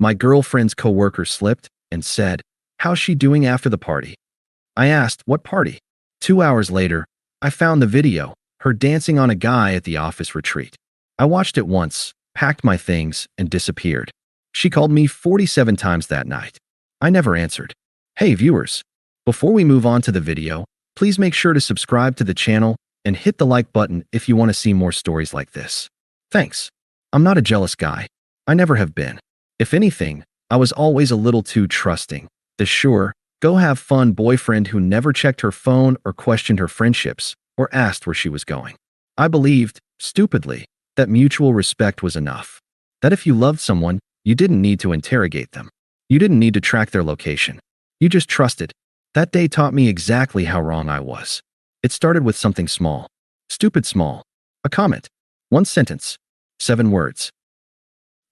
My girlfriend's coworker slipped and said, "How's she doing after the party?" I asked, "What party?" 2 hours later, I found the video, her dancing on a guy at the office retreat. I watched it once, packed my things, and disappeared. She called me 47 times that night. I never answered. Hey viewers, before we move on to the video, please make sure to subscribe to the channel and hit the like button if you want to see more stories like this. Thanks. I'm not a jealous guy. I never have been. If anything, I was always a little too trusting. The sure, go have fun boyfriend who never checked her phone or questioned her friendships or asked where she was going. I believed, stupidly, that mutual respect was enough. That if you loved someone, you didn't need to interrogate them. You didn't need to track their location. You just trusted. That day taught me exactly how wrong I was. It started with something small. Stupid small. A comment. One sentence. 7 words.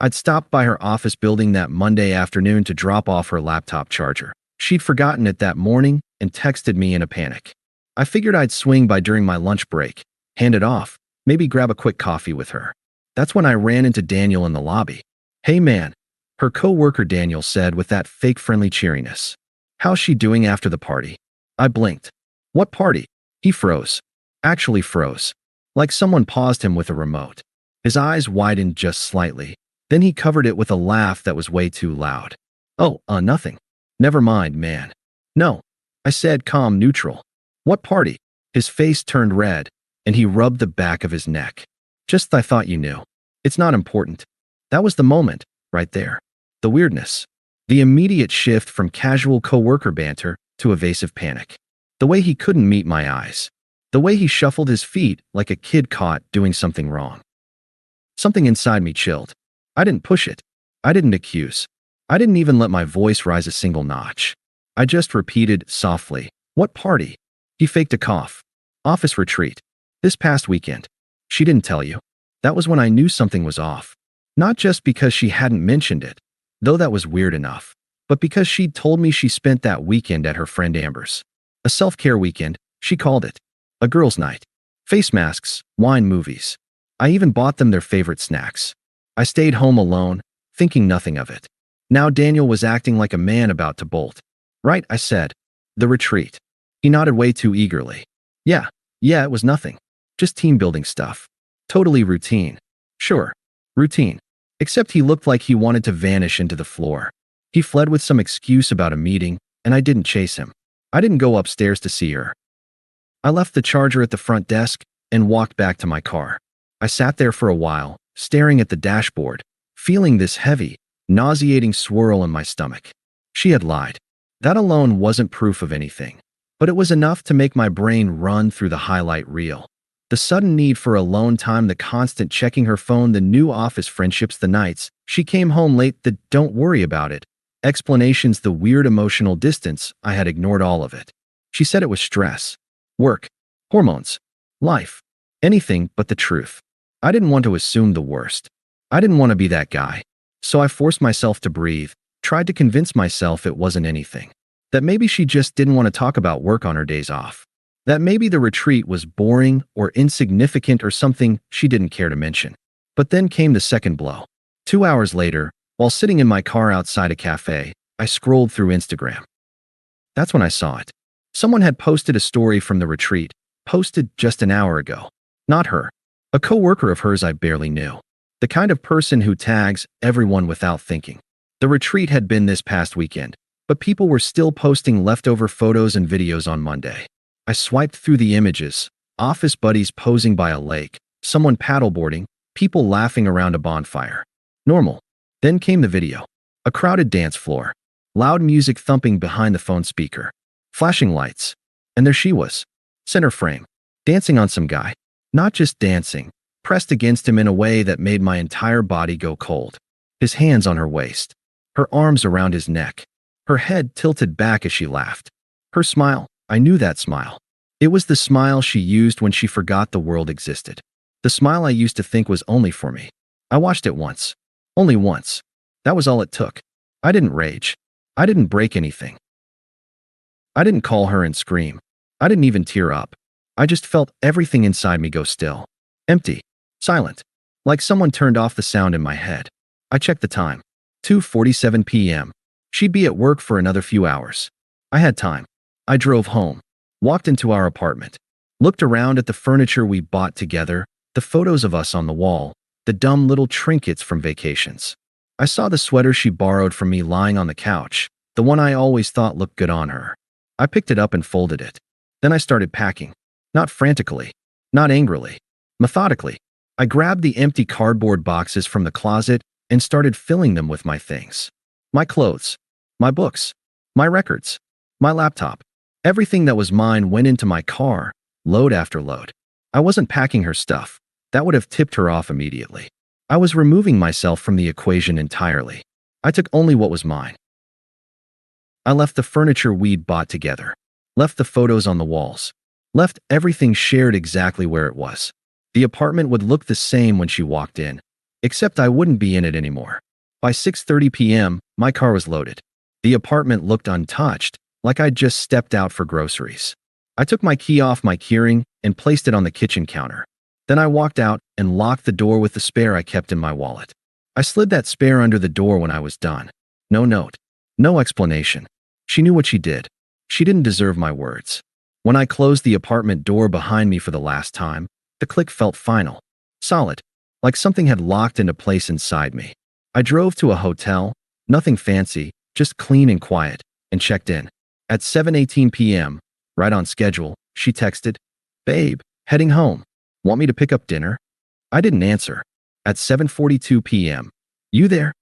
I'd stopped by her office building that Monday afternoon to drop off her laptop charger. She'd forgotten it that morning and texted me in a panic. I figured I'd swing by during my lunch break, hand it off, maybe grab a quick coffee with her. That's when I ran into Daniel in the lobby. "Hey man," her co-worker Daniel said with that fake friendly cheeriness. "How's she doing after the party?" I blinked. "What party?" He froze. Actually froze. Like someone paused him with a remote. His eyes widened just slightly. Then he covered it with a laugh that was way too loud. "Oh, nothing. Never mind, man." "No," I said, calm, neutral. "What party?" His face turned red, and he rubbed the back of his neck. "Just I thought you knew. It's not important." That was the moment, right there. The weirdness. The immediate shift from casual coworker banter to evasive panic. The way he couldn't meet my eyes. The way he shuffled his feet like a kid caught doing something wrong. Something inside me chilled. I didn't push it. I didn't accuse. I didn't even let my voice rise a single notch. I just repeated softly, "What party?" He faked a cough. "Office retreat. This past weekend." "She didn't tell you." That was when I knew something was off. Not just because she hadn't mentioned it, though that was weird enough, but because she'd told me she spent that weekend at her friend Amber's. A self-care weekend, she called it. A girls' night. Face masks, wine, movies. I even bought them their favorite snacks. I stayed home alone, thinking nothing of it. Now Daniel was acting like a man about to bolt. "Right," I said. "The retreat." He nodded way too eagerly. Yeah, it was nothing. Just team-building stuff. Totally routine. Sure, routine. Except he looked like he wanted to vanish into the floor. He fled with some excuse about a meeting, and I didn't chase him. I didn't go upstairs to see her. I left the charger at the front desk and walked back to my car. I sat there for a while, staring at the dashboard, feeling this heavy, nauseating swirl in my stomach. She had lied. That alone wasn't proof of anything, but it was enough to make my brain run through the highlight reel. The sudden need for alone time, the constant checking her phone, the new office friendships, the nights she came home late, the "don't worry about it" explanations, the weird emotional distance. I had ignored all of it. She said it was stress, work, hormones, life, anything but the truth. I didn't want to assume the worst. I didn't want to be that guy. So I forced myself to breathe, tried to convince myself it wasn't anything. That maybe she just didn't want to talk about work on her days off. That maybe the retreat was boring or insignificant or something she didn't care to mention. But then came the second blow. 2 hours later, while sitting in my car outside a cafe, I scrolled through Instagram. That's when I saw it. Someone had posted a story from the retreat, posted just an hour ago. Not her. A coworker of hers I barely knew. The kind of person who tags everyone without thinking. The retreat had been this past weekend, but people were still posting leftover photos and videos on Monday. I swiped through the images, office buddies posing by a lake, someone paddleboarding, people laughing around a bonfire. Normal. Then came the video. A crowded dance floor. Loud music thumping behind the phone speaker. Flashing lights. And there she was. Center frame. Dancing on some guy. Not just dancing. Pressed against him in a way that made my entire body go cold. His hands on her waist. Her arms around his neck. Her head tilted back as she laughed. Her smile. I knew that smile. It was the smile she used when she forgot the world existed. The smile I used to think was only for me. I watched it once. Only once. That was all it took. I didn't rage. I didn't break anything. I didn't call her and scream. I didn't even tear up. I just felt everything inside me go still. Empty. Silent. Like someone turned off the sound in my head. I checked the time. 2:47 p.m. She'd be at work for another few hours. I had time. I drove home, walked into our apartment, looked around at the furniture we bought together, the photos of us on the wall, the dumb little trinkets from vacations. I saw the sweater she borrowed from me lying on the couch, the one I always thought looked good on her. I picked it up and folded it. Then I started packing. Not frantically, not angrily, methodically. I grabbed the empty cardboard boxes from the closet and started filling them with my things. My clothes, my books, my records, my laptop. Everything that was mine went into my car, load after load. I wasn't packing her stuff. That would have tipped her off immediately. I was removing myself from the equation entirely. I took only what was mine. I left the furniture we'd bought together, left the photos on the walls, left everything shared exactly where it was. The apartment would look the same when she walked in, except I wouldn't be in it anymore. By 6:30 p.m., my car was loaded. The apartment looked untouched, like I'd just stepped out for groceries. I took my key off my keyring and placed it on the kitchen counter. Then I walked out and locked the door with the spare I kept in my wallet. I slid that spare under the door when I was done. No note. No explanation. She knew what she did. She didn't deserve my words. When I closed the apartment door behind me for the last time, the click felt final. Solid. Like something had locked into place inside me. I drove to a hotel, nothing fancy, just clean and quiet, and checked in. At 7:18 p.m., right on schedule, she texted, "Babe, heading home. Want me to pick up dinner?" I didn't answer. At 7:42 p.m., "You there?"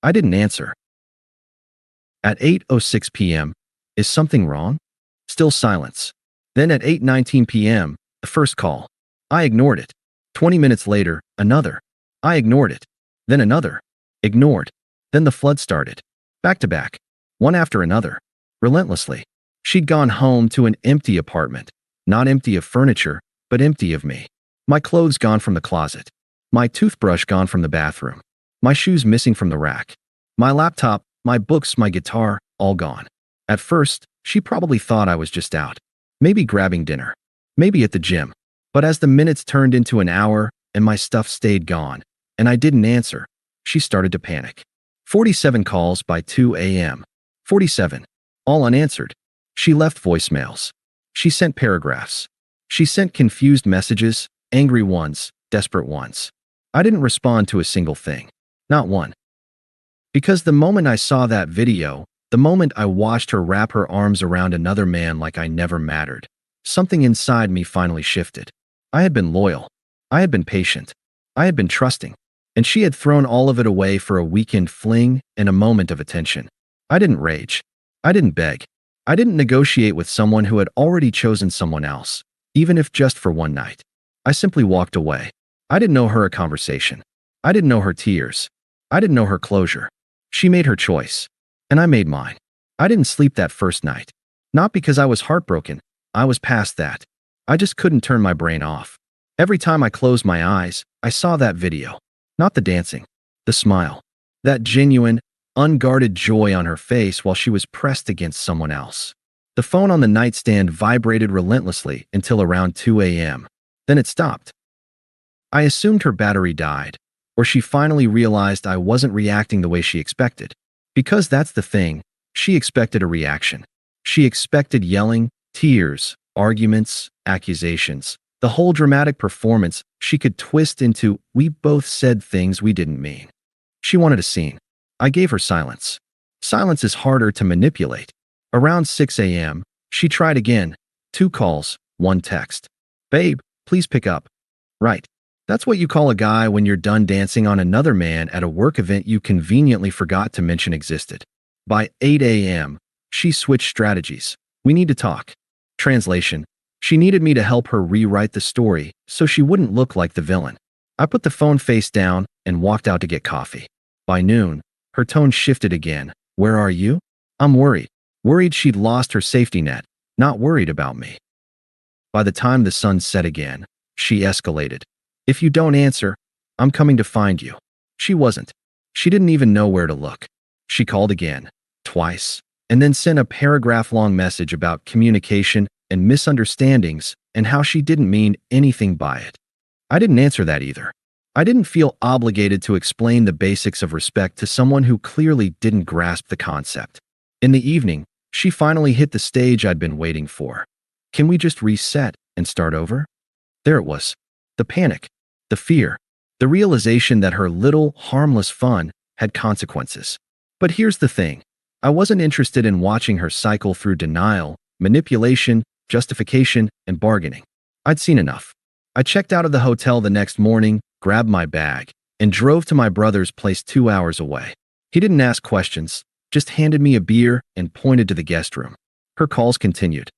I didn't answer. At 8:06 p.m., "Is something wrong?" Still silence. Then at 8:19 p.m., the first call. I ignored it. 20 minutes later, another. I ignored it. Then another. Ignored. Then the flood started. Back to back. One after another. Relentlessly. She'd gone home to an empty apartment. Not empty of furniture, but empty of me. My clothes gone from the closet. My toothbrush gone from the bathroom. My shoes missing from the rack. My laptop, my books, my guitar, all gone. At first, she probably thought I was just out. Maybe grabbing dinner. Maybe at the gym. But as the minutes turned into an hour and my stuff stayed gone, and I didn't answer, she started to panic. 47 calls by 2 a.m. 47. All unanswered. She left voicemails. She sent paragraphs. She sent confused messages, angry ones, desperate ones. I didn't respond to a single thing. Not one. Because the moment I saw that video, the moment I watched her wrap her arms around another man like I never mattered, something inside me finally shifted. I had been loyal. I had been patient. I had been trusting. And she had thrown all of it away for a weekend fling and a moment of attention. I didn't rage. I didn't beg. I didn't negotiate with someone who had already chosen someone else, even if just for one night. I simply walked away. I didn't know her a conversation. I didn't know her tears. I didn't know her closure. She made her choice. And I made mine. I didn't sleep that first night. Not because I was heartbroken. I was past that. I just couldn't turn my brain off. Every time I closed my eyes, I saw that video. Not the dancing. The smile. That genuine, unguarded joy on her face while she was pressed against someone else. The phone on the nightstand vibrated relentlessly until around 2 a.m. Then it stopped. I assumed her battery died, or she finally realized I wasn't reacting the way she expected. Because that's the thing, she expected a reaction. She expected yelling, tears, arguments, accusations, the whole dramatic performance she could twist into "we both said things we didn't mean." She wanted a scene. I gave her silence. Silence is harder to manipulate. Around 6 a.m., she tried again. 2 calls, 1 text. "Babe, please pick up." Right. That's what you call a guy when you're done dancing on another man at a work event you conveniently forgot to mention existed. By 8 a.m., she switched strategies. "We need to talk." Translation: she needed me to help her rewrite the story so she wouldn't look like the villain. I put the phone face down and walked out to get coffee. By noon, her tone shifted again. "Where are you?" "I'm worried." Worried she'd lost her safety net, not worried about me. By the time the sun set again, she escalated. "If you don't answer, I'm coming to find you." She wasn't. She didn't even know where to look. She called again, twice, and then sent a paragraph-long message about communication and misunderstandings and how she didn't mean anything by it. I didn't answer that either. I didn't feel obligated to explain the basics of respect to someone who clearly didn't grasp the concept. In the evening, she finally hit the stage I'd been waiting for. Can we just reset and start over? There it was. The panic, the fear, the realization that her little, harmless fun had consequences. But here's the thing. I wasn't interested in watching her cycle through denial, manipulation, justification, and bargaining. I'd seen enough. I checked out of the hotel the next morning, grabbed my bag, and drove to my brother's place 2 hours away. He didn't ask questions, just handed me a beer and pointed to the guest room. Her calls continued.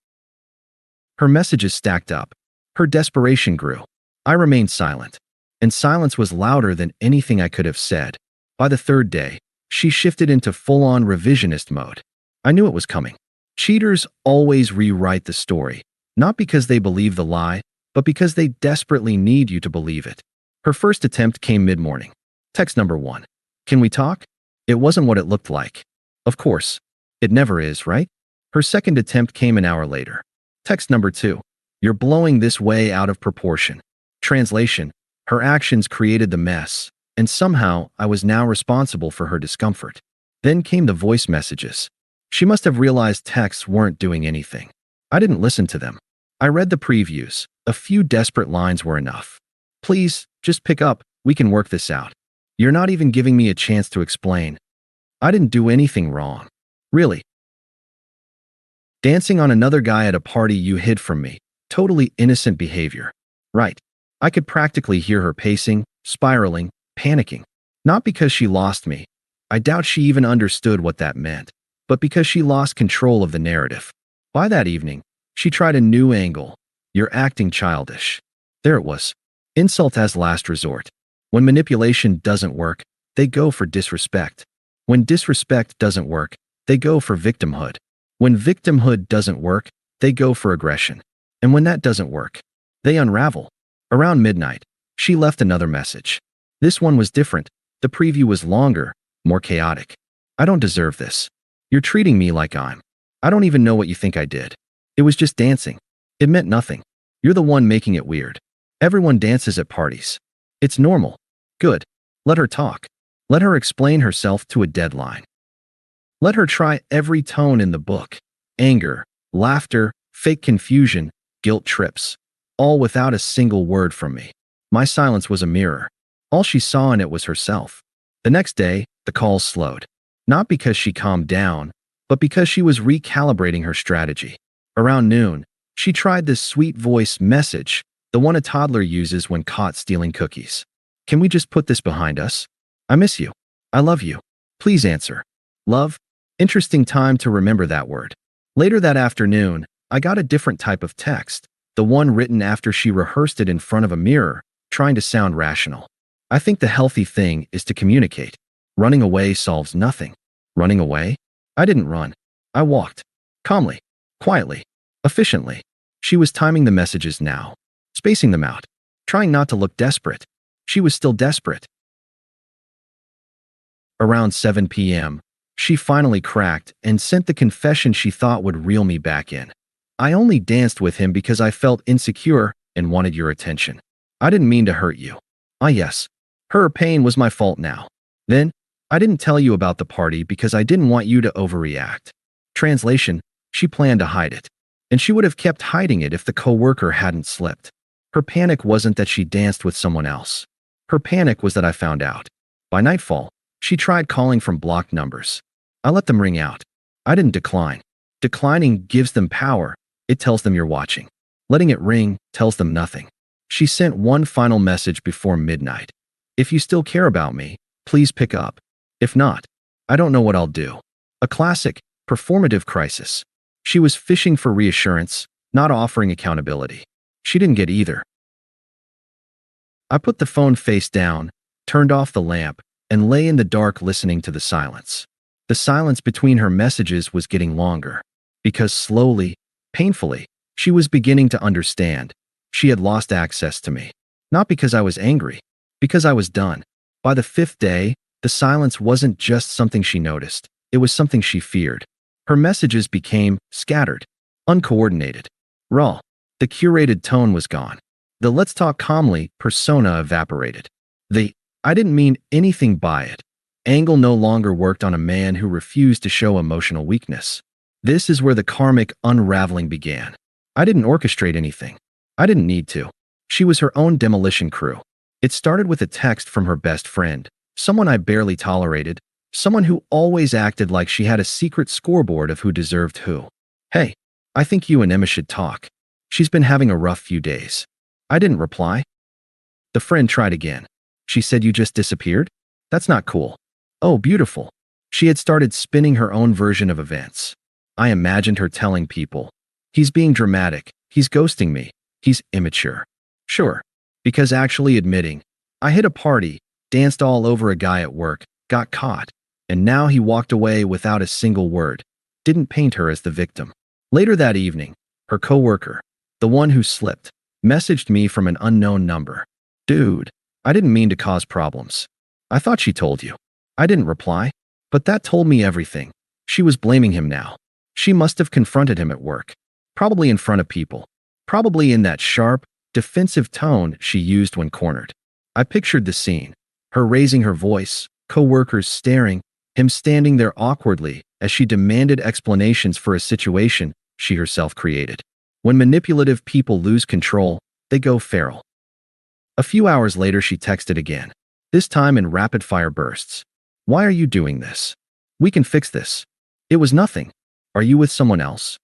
Her messages stacked up. Her desperation grew. I remained silent, and silence was louder than anything I could have said. By the third day, she shifted into full-on revisionist mode. I knew it was coming. Cheaters always rewrite the story, not because they believe the lie, but because they desperately need you to believe it. Her first attempt came mid-morning. Text number 1. Can we talk? It wasn't what it looked like. Of course. It never is, right? Her second attempt came an hour later. Text number 2. You're blowing this way out of proportion. Translation. Her actions created the mess, and somehow I was now responsible for her discomfort. Then came the voice messages. She must have realized texts weren't doing anything. I didn't listen to them. I read the previews. A few desperate lines were enough. Please, just pick up. We can work this out. You're not even giving me a chance to explain. I didn't do anything wrong. Really. Dancing on another guy at a party you hid from me. Totally innocent behavior. Right. I could practically hear her pacing, spiraling, panicking. Not because she lost me. I doubt she even understood what that meant. But because she lost control of the narrative. By that evening, she tried a new angle. You're acting childish. There it was. Insult as last resort. When manipulation doesn't work, they go for disrespect. When disrespect doesn't work, they go for victimhood. When victimhood doesn't work, they go for aggression. And when that doesn't work, they unravel. Around midnight, she left another message. This one was different. The preview was longer, more chaotic. I don't deserve this. You're treating me like I don't even know what you think I did. It was just dancing. It meant nothing. You're the one making it weird. Everyone dances at parties. It's normal. Good. Let her talk. Let her explain herself to a deadline. Let her try every tone in the book. Anger, laughter, fake confusion, guilt trips. All without a single word from me. My silence was a mirror. All she saw in it was herself. The next day, the calls slowed. Not because she calmed down, but because she was recalibrating her strategy. Around noon, she tried this sweet voice message, the one a toddler uses when caught stealing cookies. Can we just put this behind us? I miss you. I love you. Please answer. Love? Interesting time to remember that word. Later that afternoon, I got a different type of text, the one written after she rehearsed it in front of a mirror, trying to sound rational. I think the healthy thing is to communicate. Running away solves nothing. Running away? I didn't run. I walked. Calmly. Quietly. Efficiently. She was timing the messages now. Spacing them out. Trying not to look desperate. She was still desperate. Around 7 p.m., she finally cracked and sent the confession she thought would reel me back in. I only danced with him because I felt insecure and wanted your attention. I didn't mean to hurt you. Ah, yes. Her pain was my fault now. Then, I didn't tell you about the party because I didn't want you to overreact. Translation, she planned to hide it. And she would have kept hiding it if the coworker hadn't slipped. Her panic wasn't that she danced with someone else. Her panic was that I found out. By nightfall, she tried calling from blocked numbers. I let them ring out. I didn't decline. Declining gives them power. It tells them you're watching. Letting it ring tells them nothing. She sent one final message before midnight. If you still care about me, please pick up. If not, I don't know what I'll do. A classic, performative crisis. She was fishing for reassurance, not offering accountability. She didn't get either. I put the phone face down, turned off the lamp, and lay in the dark listening to the silence. The silence between her messages was getting longer, because slowly, painfully, she was beginning to understand. She had lost access to me. Not because I was angry, because I was done. By the 5th day, the silence wasn't just something she noticed. It was something she feared. Her messages became scattered, uncoordinated, raw. The curated tone was gone. The let's talk calmly persona evaporated. The "I didn't mean anything by it" angle no longer worked on a man who refused to show emotional weakness. This is where the karmic unraveling began. I didn't orchestrate anything. I didn't need to. She was her own demolition crew. It started with a text from her best friend, someone I barely tolerated, someone who always acted like she had a secret scoreboard of who deserved who. "Hey, I think you and Emma should talk. She's been having a rough few days." I didn't reply. The friend tried again. "She said you just disappeared? That's not cool." "Oh, beautiful." She had started spinning her own version of events. I imagined her telling people, "He's being dramatic. He's ghosting me. He's immature." Sure, because actually admitting, "I hit a party, danced all over a guy at work, got caught, and now he walked away without a single word," didn't paint her as the victim. Later that evening, her coworker, the one who slipped, messaged me from an unknown number. "Dude, I didn't mean to cause problems. I thought she told you." I didn't reply, but that told me everything. She was blaming him now. She must have confronted him at work, probably in front of people, probably in that sharp, defensive tone she used when cornered. I pictured the scene, her raising her voice, coworkers staring, him standing there awkwardly as she demanded explanations for a situation she herself created. When manipulative people lose control, they go feral. A few hours later, she texted again, this time in rapid-fire bursts. "Why are you doing this? We can fix this." It was nothing. "Are you with someone else?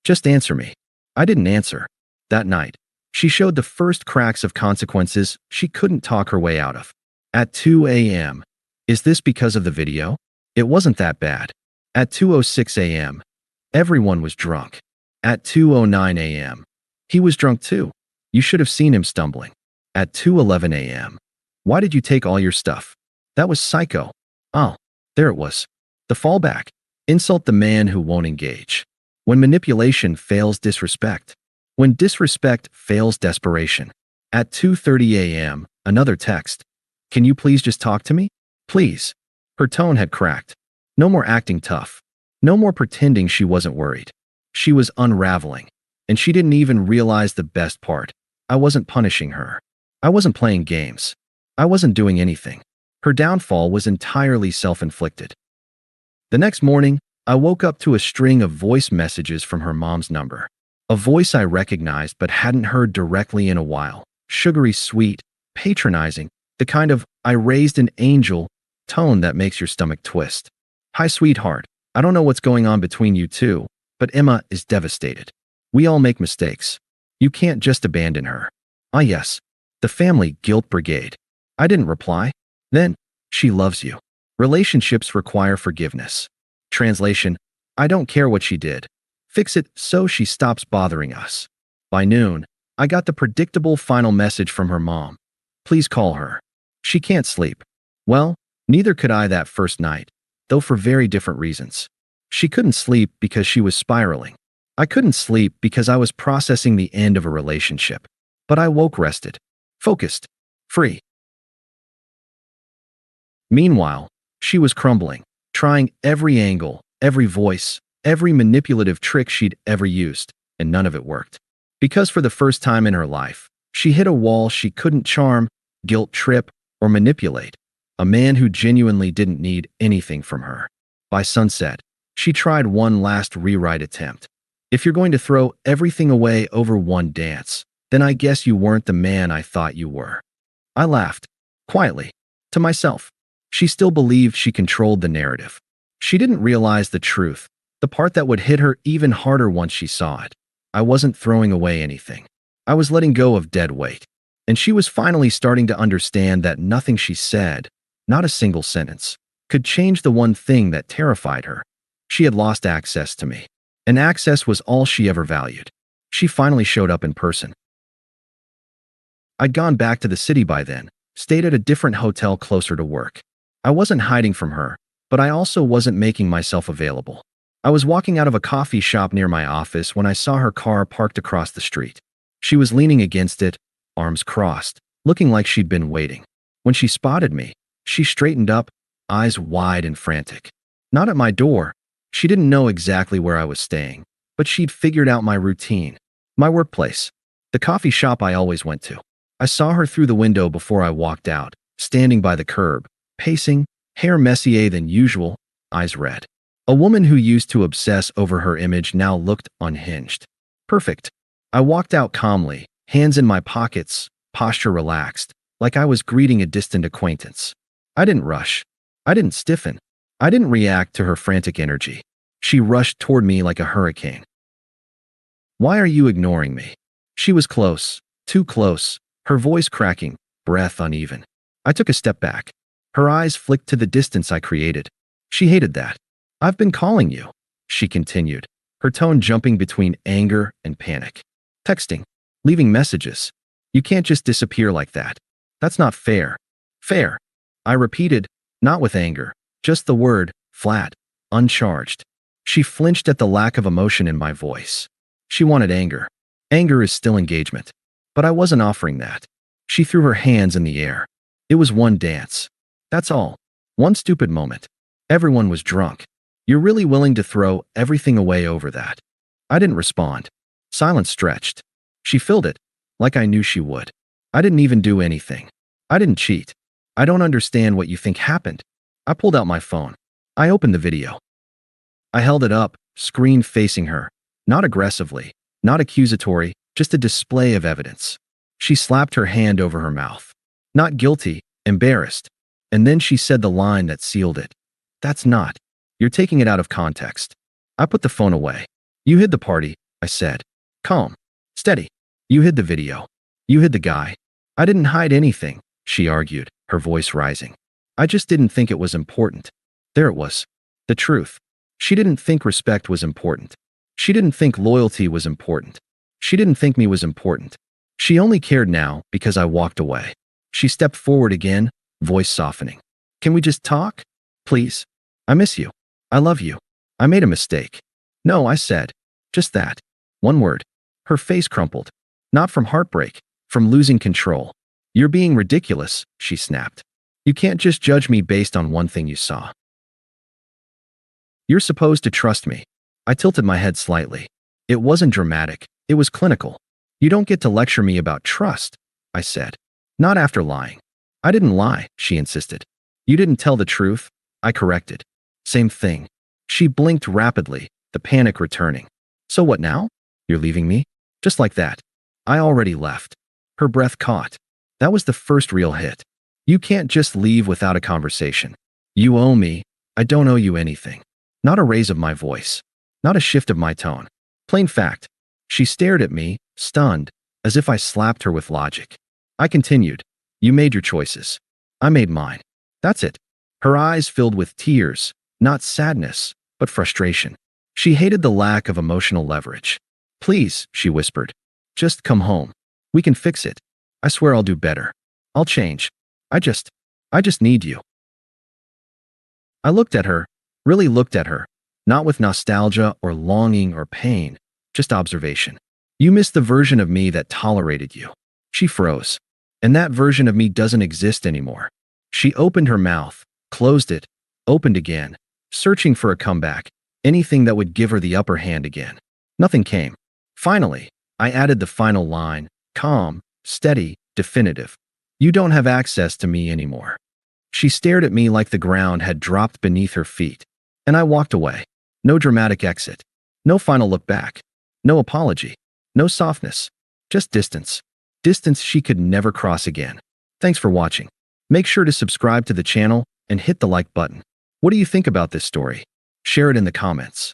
Just answer me." I didn't answer. That night, she showed the first cracks of consequences she couldn't talk her way out of. At 2 a.m., is this because of the video? It wasn't that bad. At 2:06 a.m., everyone was drunk. At 2:09 a.m., he was drunk too. You should have seen him stumbling. At 2:11 a.m., why did you take all your stuff? That was psycho. Oh, there it was. The fallback. Insult the man who won't engage. When manipulation fails disrespect. When disrespect fails desperation. At 2:30 a.m., another text. Can you please just talk to me? Please. Her tone had cracked. No more acting tough. No more pretending she wasn't worried. She was unraveling. And she didn't even realize the best part. I wasn't punishing her. I wasn't playing games. I wasn't doing anything. Her downfall was entirely self-inflicted. The next morning, I woke up to a string of voice messages from her mom's number. A voice I recognized but hadn't heard directly in a while. Sugary sweet, patronizing, the kind of "I raised an angel" tone that makes your stomach twist. "Hi, sweetheart. I don't know what's going on between you two, but Emma is devastated. We all make mistakes. You can't just abandon her." Ah yes, the family guilt brigade. I didn't reply. Then, "She loves you. Relationships require forgiveness." Translation, I don't care what she did. Fix it so she stops bothering us. By noon, I got the predictable final message from her mom. Please call her. She can't sleep. Well, neither could I that first night, though for very different reasons. She couldn't sleep because she was spiraling. I couldn't sleep because I was processing the end of a relationship. But I woke rested, focused, free. Meanwhile, she was crumbling, trying every angle, every voice, every manipulative trick she'd ever used, and none of it worked. Because for the first time in her life, she hit a wall she couldn't charm, guilt trip, or manipulate. A man who genuinely didn't need anything from her. By sunset, she tried one last rewrite attempt. If you're going to throw everything away over one dance, then I guess you weren't the man I thought you were. I laughed, quietly, to myself. She still believed she controlled the narrative. She didn't realize the truth, the part that would hit her even harder once she saw it. I wasn't throwing away anything. I was letting go of dead weight. And she was finally starting to understand that nothing she said, not a single sentence, could change the one thing that terrified her. She had lost access to me. And access was all she ever valued. She finally showed up in person. I'd gone back to the city by then, stayed at a different hotel closer to work. I wasn't hiding from her, but I also wasn't making myself available. I was walking out of a coffee shop near my office when I saw her car parked across the street. She was leaning against it, arms crossed, looking like she'd been waiting. When she spotted me, she straightened up, eyes wide and frantic. Not at my door. She didn't know exactly where I was staying, but she'd figured out my routine, my workplace, the coffee shop I always went to. I saw her through the window before I walked out, standing by the curb, pacing, hair messier than usual, eyes red. A woman who used to obsess over her image now looked unhinged. Perfect. I walked out calmly, hands in my pockets, posture relaxed, like I was greeting a distant acquaintance. I didn't rush. I didn't stiffen. I didn't react to her frantic energy. She rushed toward me like a hurricane. Why are you ignoring me? She was close, too close, her voice cracking, breath uneven. I took a step back. Her eyes flicked to the distance I created. She hated that. I've been calling you, she continued, her tone jumping between anger and panic. Texting, leaving messages. You can't just disappear like that. That's not fair. Fair. I repeated, not with anger, just the word, flat, uncharged. She flinched at the lack of emotion in my voice. She wanted anger. Anger is still engagement. But I wasn't offering that. She threw her hands in the air. It was one dance. That's all. One stupid moment. Everyone was drunk. You're really willing to throw everything away over that? I didn't respond. Silence stretched. She filled it, like I knew she would. I didn't even do anything. I didn't cheat. I don't understand what you think happened. I pulled out my phone. I opened the video. I held it up, screen facing her. Not aggressively, not accusatory, just a display of evidence. She slapped her hand over her mouth. Not guilty, embarrassed. And then she said the line that sealed it. That's not. You're taking it out of context. I put the phone away. You hid the party, I said. Calm. Steady. You hid the video. You hid the guy. I didn't hide anything, she argued, her voice rising. I just didn't think it was important. There it was. The truth. She didn't think respect was important. She didn't think loyalty was important. She didn't think me was important. She only cared now because I walked away. She stepped forward again, voice softening. Can we just talk? Please. I miss you. I love you. I made a mistake. No, I said. Just that. One word. Her face crumpled. Not from heartbreak, from losing control. You're being ridiculous, she snapped. You can't just judge me based on one thing you saw. You're supposed to trust me. I tilted my head slightly. It wasn't dramatic. It was clinical. You don't get to lecture me about trust, I said. Not after lying. I didn't lie, she insisted. You didn't tell the truth, I corrected. Same thing. She blinked rapidly, the panic returning. So what now? You're leaving me? Just like that. I already left. Her breath caught. That was the first real hit. You can't just leave without a conversation. You owe me. I don't owe you anything. Not a raise of my voice. Not a shift of my tone. Plain fact. She stared at me, stunned, as if I slapped her with logic. I continued. You made your choices. I made mine. That's it. Her eyes filled with tears, not sadness, but frustration. She hated the lack of emotional leverage. Please, she whispered. Just come home. We can fix it. I swear I'll do better. I'll change. I just need you. I looked at her, really looked at her, not with nostalgia or longing or pain, just observation. You missed the version of me that tolerated you. She froze. And that version of me doesn't exist anymore. She opened her mouth, closed it, opened again, searching for a comeback, anything that would give her the upper hand again. Nothing came. Finally, I added the final line, calm, steady, definitive. You don't have access to me anymore. She stared at me like the ground had dropped beneath her feet, and I walked away. No dramatic exit. No final look back. No apology. No softness. Just distance. Distance she could never cross again. Thanks for watching. Make sure to subscribe to the channel and hit the like button. What do you think about this story? Share it in the comments.